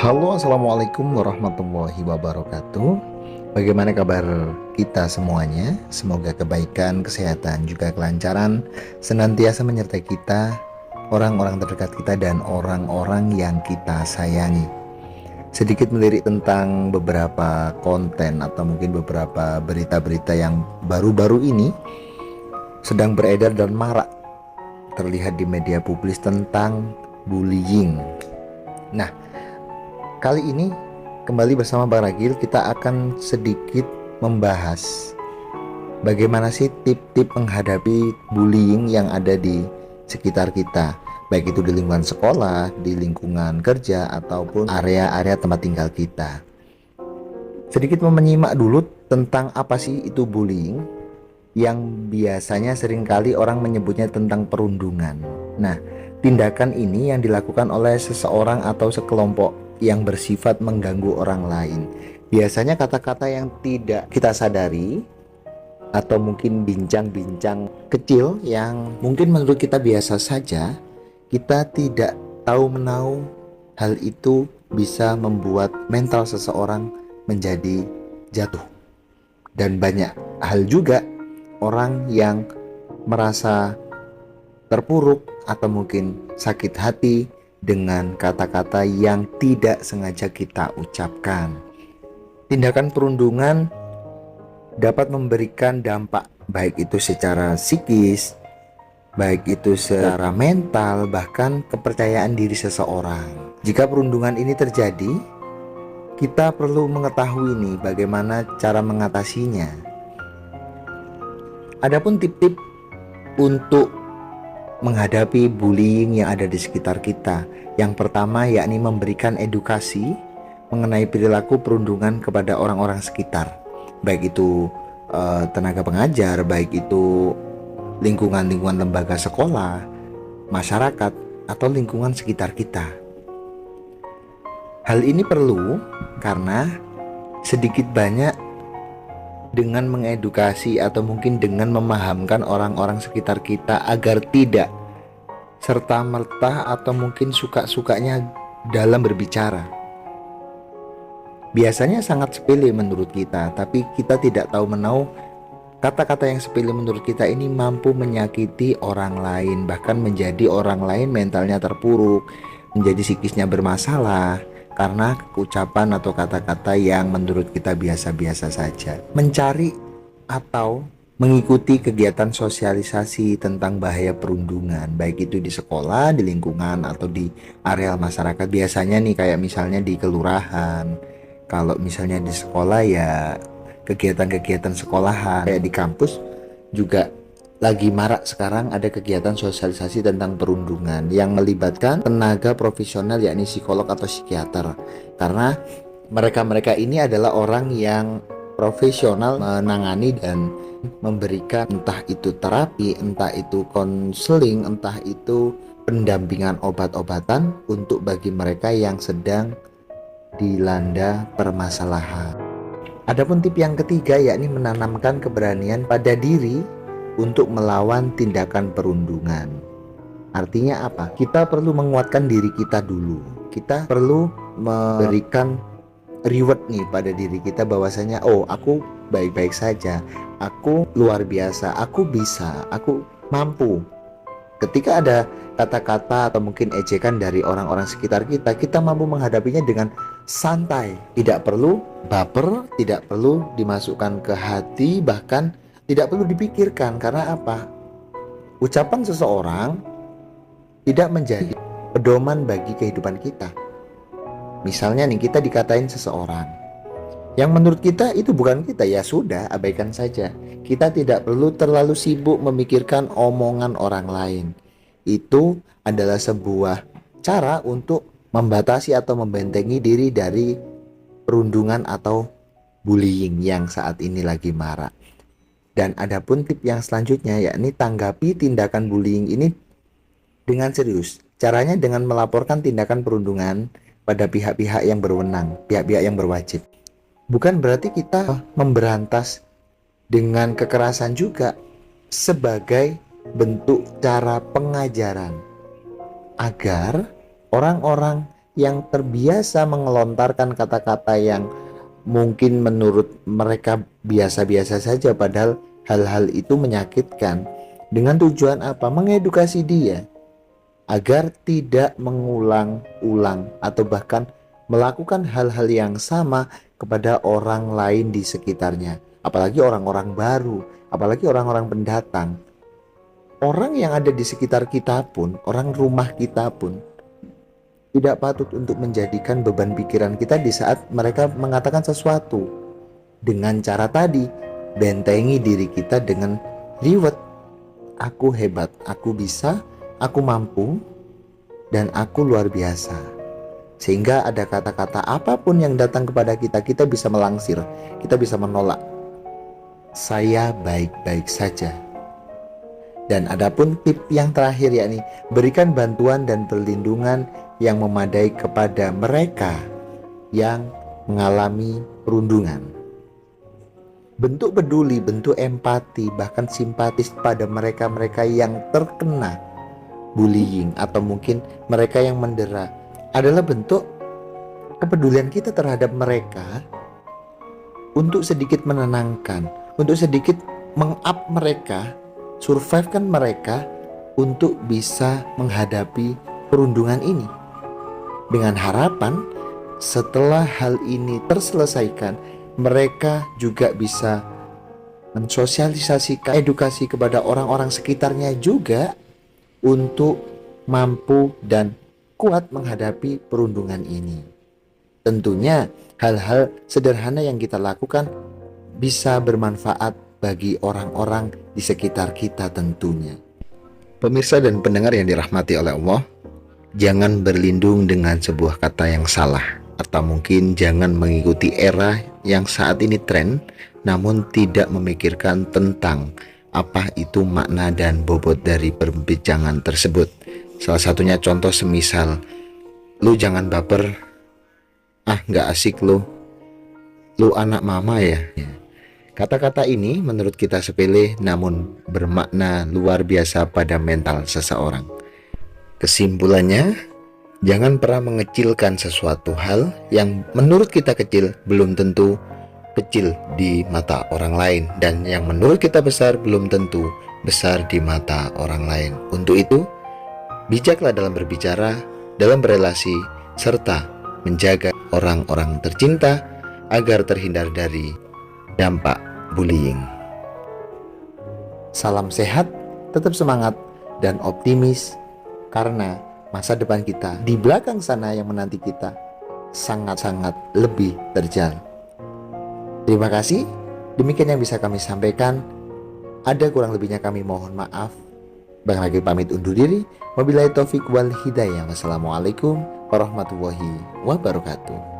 Halo, assalamualaikum warahmatullahi wabarakatuh. Bagaimana kabar kita semuanya? Semoga kebaikan, kesehatan, juga kelancaran senantiasa menyertai kita, orang-orang terdekat kita, dan orang-orang yang kita sayangi. Sedikit melirik tentang beberapa konten atau mungkin beberapa berita-berita yang baru-baru ini sedang beredar dan marak terlihat di media publik tentang bullying. Nah, kali ini kembali bersama Bang Ragil, kita akan sedikit membahas bagaimana sih tip-tip menghadapi bullying yang ada di sekitar kita, baik itu di lingkungan sekolah, di lingkungan kerja, ataupun area-area tempat tinggal kita. Sedikit menyimak dulu tentang apa sih itu bullying, yang biasanya seringkali orang menyebutnya tentang perundungan. Nah, tindakan ini yang dilakukan oleh seseorang atau sekelompok yang bersifat mengganggu orang lain. Biasanya kata-kata yang tidak kita sadari atau mungkin bincang-bincang kecil yang mungkin menurut kita biasa saja, kita tidak tahu menahu hal itu bisa membuat mental seseorang menjadi jatuh. Dan banyak hal juga orang yang merasa terpuruk atau mungkin sakit hati dengan kata-kata yang tidak sengaja kita ucapkan. Tindakan perundungan dapat memberikan dampak, baik itu secara psikis, baik itu secara mental, bahkan kepercayaan diri seseorang. Jika perundungan ini terjadi, kita perlu mengetahui nih bagaimana cara mengatasinya. Adapun tip-tip untuk menghadapi bullying yang ada di sekitar kita, yang pertama yakni memberikan edukasi mengenai perilaku perundungan kepada orang-orang sekitar, baik itu tenaga pengajar, baik itu lingkungan-lingkungan lembaga sekolah, masyarakat, atau lingkungan sekitar kita. Hal ini perlu karena sedikit banyak dengan mengedukasi atau mungkin dengan memahamkan orang-orang sekitar kita agar tidak serta-merta atau mungkin suka-sukanya dalam berbicara. Biasanya sangat sepele menurut kita, tapi kita tidak tahu menahu kata-kata yang sepele menurut kita ini mampu menyakiti orang lain, bahkan menjadi orang lain mentalnya terpuruk, menjadi psikisnya bermasalah karena ucapan atau kata-kata yang menurut kita biasa-biasa saja. Mencari atau mengikuti kegiatan sosialisasi tentang bahaya perundungan, baik itu di sekolah, di lingkungan, atau di area masyarakat. Biasanya nih kayak misalnya di kelurahan. Kalau misalnya di sekolah ya kegiatan-kegiatan sekolahan. Kayak di kampus juga lagi marak sekarang ada kegiatan sosialisasi tentang perundungan yang melibatkan tenaga profesional yakni psikolog atau psikiater, karena mereka-mereka ini adalah orang yang profesional menangani dan memberikan entah itu terapi, entah itu konseling, entah itu pendampingan obat-obatan untuk bagi mereka yang sedang dilanda permasalahan. Adapun tip yang ketiga yakni menanamkan keberanian pada diri untuk melawan tindakan perundungan. Artinya apa? Kita perlu menguatkan diri kita dulu. Kita perlu memberikan reward nih pada diri kita bahwasanya oh, aku baik-baik saja, aku luar biasa, aku bisa, aku mampu. Ketika ada kata-kata atau mungkin ejekan dari orang-orang sekitar kita, kita mampu menghadapinya dengan santai. Tidak perlu baper, tidak perlu dimasukkan ke hati, bahkan tidak perlu dipikirkan. Karena apa? Ucapan seseorang tidak menjadi pedoman bagi kehidupan kita. Misalnya nih, kita dikatain seseorang yang menurut kita itu bukan kita, ya sudah, abaikan saja. Kita tidak perlu terlalu sibuk memikirkan omongan orang lain. Itu adalah sebuah cara untuk membatasi atau membentengi diri dari perundungan atau bullying yang saat ini lagi marak. Dan adapun tip yang selanjutnya yakni tanggapi tindakan bullying ini dengan serius. Caranya dengan melaporkan tindakan perundungan pada pihak-pihak yang berwenang, pihak-pihak yang berwajib. Bukan berarti kita memberantas dengan kekerasan juga, sebagai bentuk cara pengajaran agar orang-orang yang terbiasa mengelontarkan kata-kata yang mungkin menurut mereka biasa-biasa saja, padahal hal-hal itu menyakitkan. Dengan tujuan apa? Mengedukasi dia agar tidak mengulang-ulang atau bahkan melakukan hal-hal yang sama kepada orang lain di sekitarnya. Apalagi orang-orang baru, apalagi orang-orang pendatang. Orang yang ada di sekitar kita pun, orang rumah kita pun tidak patut untuk menjadikan beban pikiran kita di saat mereka mengatakan sesuatu. Dengan cara tadi, bentengi diri kita dengan reward. Aku hebat, aku bisa, aku mampu, dan aku luar biasa. Sehingga ada kata-kata apapun yang datang kepada kita, kita bisa melangsir, kita bisa menolak. Saya baik-baik saja. Dan adapun tip yang terakhir, yakni berikan bantuan dan perlindungan yang memadai kepada mereka yang mengalami perundungan. Bentuk peduli, bentuk empati, bahkan simpatis pada mereka-mereka yang terkena bullying atau mungkin mereka yang mendera adalah bentuk kepedulian kita terhadap mereka untuk sedikit menenangkan, untuk sedikit meng-up mereka, survivekan mereka untuk bisa menghadapi perundungan ini. Dengan harapan setelah hal ini terselesaikan, mereka juga bisa mensosialisasikan edukasi kepada orang-orang sekitarnya juga untuk mampu dan kuat menghadapi perundungan ini. Tentunya hal-hal sederhana yang kita lakukan bisa bermanfaat bagi orang-orang di sekitar kita tentunya. Pemirsa dan pendengar yang dirahmati oleh Allah, jangan berlindung dengan sebuah kata yang salah, atau mungkin jangan mengikuti era yang saat ini tren, namun tidak memikirkan tentang apa itu makna dan bobot dari perbincangan tersebut. Salah satunya contoh semisal, lu jangan baper, gak asik lu anak mama ya. Kata-kata ini menurut kita sepele namun bermakna luar biasa pada mental seseorang. Kesimpulannya, jangan pernah mengecilkan sesuatu hal yang menurut kita kecil belum tentu kecil di mata orang lain, dan yang menurut kita besar belum tentu besar di mata orang lain. Untuk itu, bijaklah dalam berbicara, dalam berelasi, serta menjaga orang-orang tercinta agar terhindar dari dampak bullying. Salam sehat, tetap semangat dan optimis, karena masa depan kita di belakang sana yang menanti kita sangat-sangat lebih terjal. Terima kasih, demikian yang bisa kami sampaikan. Ada kurang lebihnya kami mohon maaf. Bang Ragil pamit undur diri. Wabillahi taufik wal hidayah. Wassalamualaikum warahmatullahi wabarakatuh.